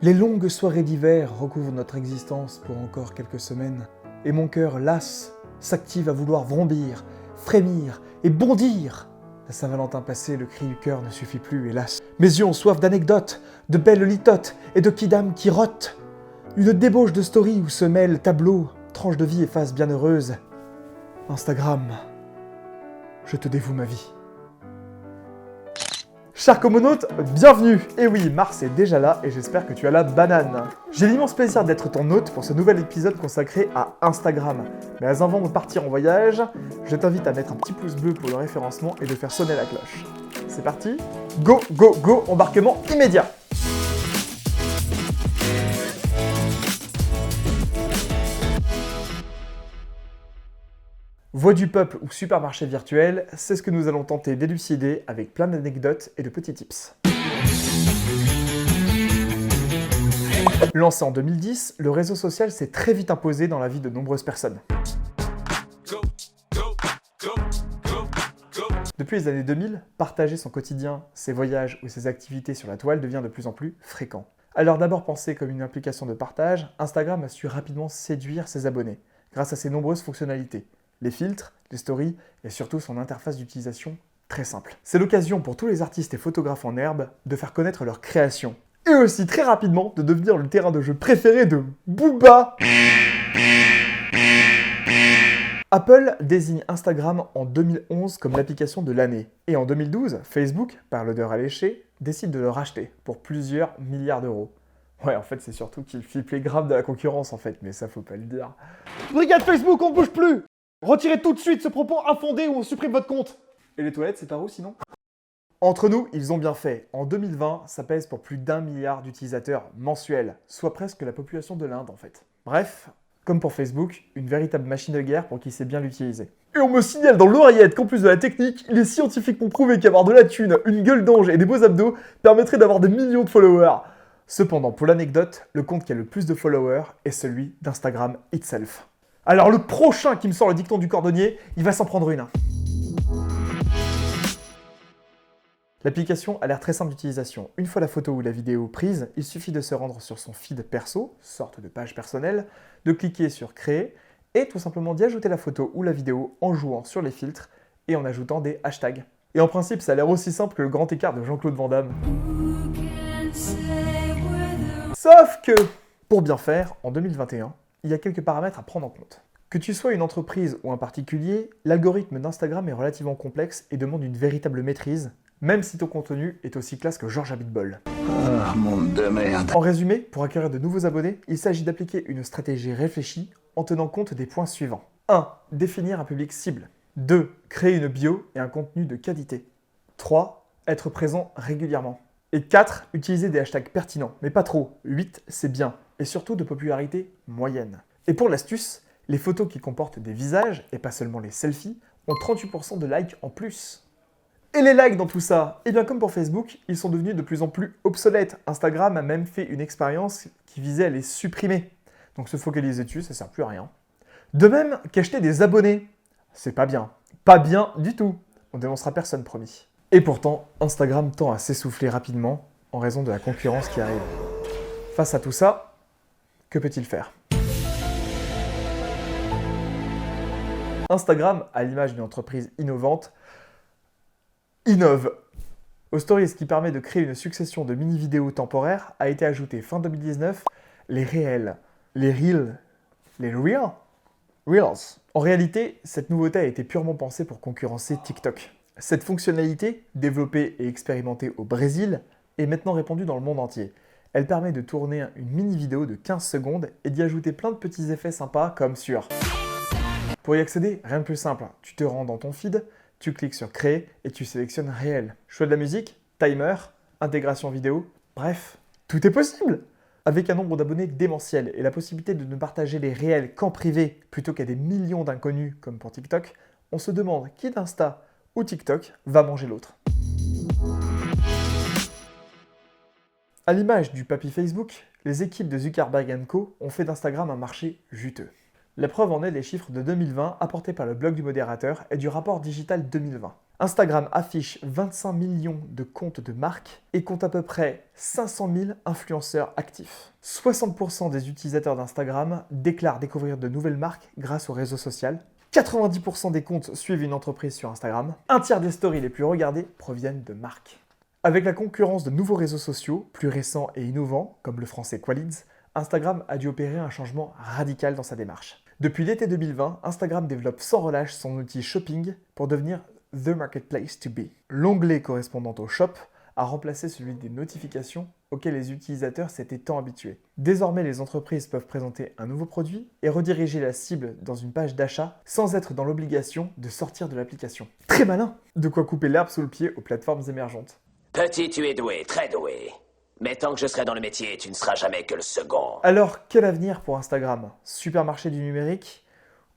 Les longues soirées d'hiver recouvrent notre existence pour encore quelques semaines, et mon cœur las s'active à vouloir vrombir, frémir et bondir. La Saint-Valentin passée, le cri du cœur ne suffit plus, hélas. Mes yeux ont soif d'anecdotes, de belles litotes et de kidam qui rotent. Une débauche de story où se mêlent tableaux, tranches de vie et faces bienheureuses. Instagram, je te dévoue ma vie. Chers comonautes, bienvenue! Et oui, Mars est déjà là et j'espère que tu as la banane. J'ai l'immense plaisir d'être ton hôte pour ce nouvel épisode consacré à Instagram. Mais avant de partir en voyage, je t'invite à mettre un petit pouce bleu pour le référencement et de faire sonner la cloche. C'est parti? Go, go, go, embarquement immédiat! Voix du peuple ou supermarché virtuel, c'est ce que nous allons tenter d'élucider avec plein d'anecdotes et de petits tips. Lancé en 2010, le réseau social s'est très vite imposé dans la vie de nombreuses personnes. Depuis les années 2000, partager son quotidien, ses voyages ou ses activités sur la toile devient de plus en plus fréquent. Alors d'abord pensé comme une application de partage, Instagram a su rapidement séduire ses abonnés, grâce à ses nombreuses fonctionnalités. Les filtres, les stories et surtout son interface d'utilisation très simple. C'est l'occasion pour tous les artistes et photographes en herbe de faire connaître leur création. Et aussi très rapidement de devenir le terrain de jeu préféré de Booba. Apple désigne Instagram en 2011 comme l'application de l'année. Et en 2012, Facebook, par l'odeur alléchée, décide de le racheter pour plusieurs milliards d'euros. Ouais, en fait, c'est surtout qu'il flippe les graves de la concurrence en fait, mais ça faut pas le dire. Brigade Facebook, on bouge plus! Retirez tout de suite ce propos infondé ou on supprime votre compte. Et les toilettes, c'est par où sinon? Entre nous, ils ont bien fait. En 2020, ça pèse pour plus d'1 milliard d'utilisateurs mensuels, soit presque la population de l'Inde en fait. Bref, comme pour Facebook, une véritable machine de guerre pour qui sait bien l'utiliser. Et on me signale dans l'oreillette qu'en plus de la technique, il est scientifiquement prouvé qu'avoir de la thune, une gueule d'ange et des beaux abdos permettrait d'avoir des millions de followers. Cependant, pour l'anecdote, le compte qui a le plus de followers est celui d'Instagram itself. Alors le prochain qui me sort le dicton du cordonnier, il va s'en prendre une. L'application a l'air très simple d'utilisation. Une fois la photo ou la vidéo prise, il suffit de se rendre sur son feed perso, sorte de page personnelle, de cliquer sur créer et tout simplement d'y ajouter la photo ou la vidéo en jouant sur les filtres et en ajoutant des hashtags. Et en principe, ça a l'air aussi simple que le grand écart de Jean-Claude Van Damme. Sauf que, pour bien faire, en 2021, il y a quelques paramètres à prendre en compte. Que tu sois une entreprise ou un particulier, l'algorithme d'Instagram est relativement complexe et demande une véritable maîtrise, même si ton contenu est aussi classe que Georges Abitbol. Ah, monde de merde. En résumé, pour acquérir de nouveaux abonnés, il s'agit d'appliquer une stratégie réfléchie en tenant compte des points suivants. 1. Définir un public cible. 2. Créer une bio et un contenu de qualité. 3. Être présent régulièrement. Et 4. Utiliser des hashtags pertinents, mais pas trop. 8. C'est bien. Et surtout de popularité moyenne. Et pour l'astuce, les photos qui comportent des visages, et pas seulement les selfies, ont 38% de likes en plus. Et les likes dans tout ça? Eh bien comme pour Facebook, ils sont devenus de plus en plus obsolètes. Instagram a même fait une expérience qui visait à les supprimer. Donc se focaliser dessus, ça sert plus à rien. De même qu'acheter des abonnés. C'est pas bien. Pas bien du tout. On dénoncera personne, promis. Et pourtant, Instagram tend à s'essouffler rapidement en raison de la concurrence qui arrive. Face à tout ça, que peut-il faire? Instagram, à l'image d'une entreprise innovante, innove. Aux Stories, qui permet de créer une succession de mini-vidéos temporaires, a été ajouté fin 2019 les réels, les reels, les reels. En réalité, cette nouveauté a été purement pensée pour concurrencer TikTok. Cette fonctionnalité, développée et expérimentée au Brésil, est maintenant répandue dans le monde entier. Elle permet de tourner une mini-vidéo de 15 secondes et d'y ajouter plein de petits effets sympas comme sur... Pour y accéder, rien de plus simple. Tu te rends dans ton feed, tu cliques sur créer et tu sélectionnes réel. Choix de la musique, timer, intégration vidéo, bref, tout est possible! Avec un nombre d'abonnés démentiel et la possibilité de ne partager les réels qu'en privé plutôt qu'à des millions d'inconnus comme pour TikTok, on se demande qui d'Insta ou TikTok va manger l'autre. À l'image du papy Facebook, les équipes de Zuckerberg & Co ont fait d'Instagram un marché juteux. La preuve en est les chiffres de 2020 apportés par le blog du modérateur et du rapport digital 2020. Instagram affiche 25 millions de comptes de marques et compte à peu près 500 000 influenceurs actifs. 60% des utilisateurs d'Instagram déclarent découvrir de nouvelles marques grâce au réseau social. 90% des comptes suivent une entreprise sur Instagram. Un tiers des stories les plus regardées proviennent de marques. Avec la concurrence de nouveaux réseaux sociaux, plus récents et innovants, comme le français Qualids, Instagram a dû opérer un changement radical dans sa démarche. Depuis l'été 2020, Instagram développe sans relâche son outil shopping pour devenir The Marketplace to be. L'onglet correspondant au shop a remplacé celui des notifications auxquelles les utilisateurs s'étaient tant habitués. Désormais, les entreprises peuvent présenter un nouveau produit et rediriger la cible dans une page d'achat sans être dans l'obligation de sortir de l'application. Très malin! De quoi couper l'herbe sous le pied aux plateformes émergentes. Petit, tu es doué, très doué. Mais tant que je serai dans le métier, tu ne seras jamais que le second. Alors, quel avenir pour Instagram? Supermarché du numérique?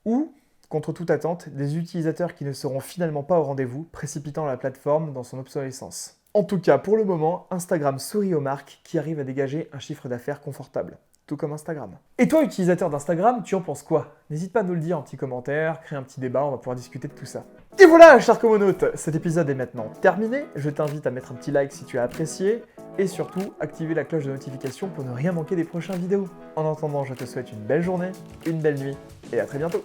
Ou, contre toute attente, des utilisateurs qui ne seront finalement pas au rendez-vous, précipitant la plateforme dans son obsolescence? En tout cas, pour le moment, Instagram sourit aux marques qui arrivent à dégager un chiffre d'affaires confortable. Tout comme Instagram. Et toi, utilisateur d'Instagram, tu en penses quoi? N'hésite pas à nous le dire en petit commentaire, créer un petit débat, on va pouvoir discuter de tout ça. Et voilà, chers comonautes, cet épisode est maintenant terminé. Je t'invite à mettre un petit like si tu as apprécié, et surtout, activer la cloche de notification pour ne rien manquer des prochaines vidéos. En attendant, je te souhaite une belle journée, une belle nuit, et à très bientôt.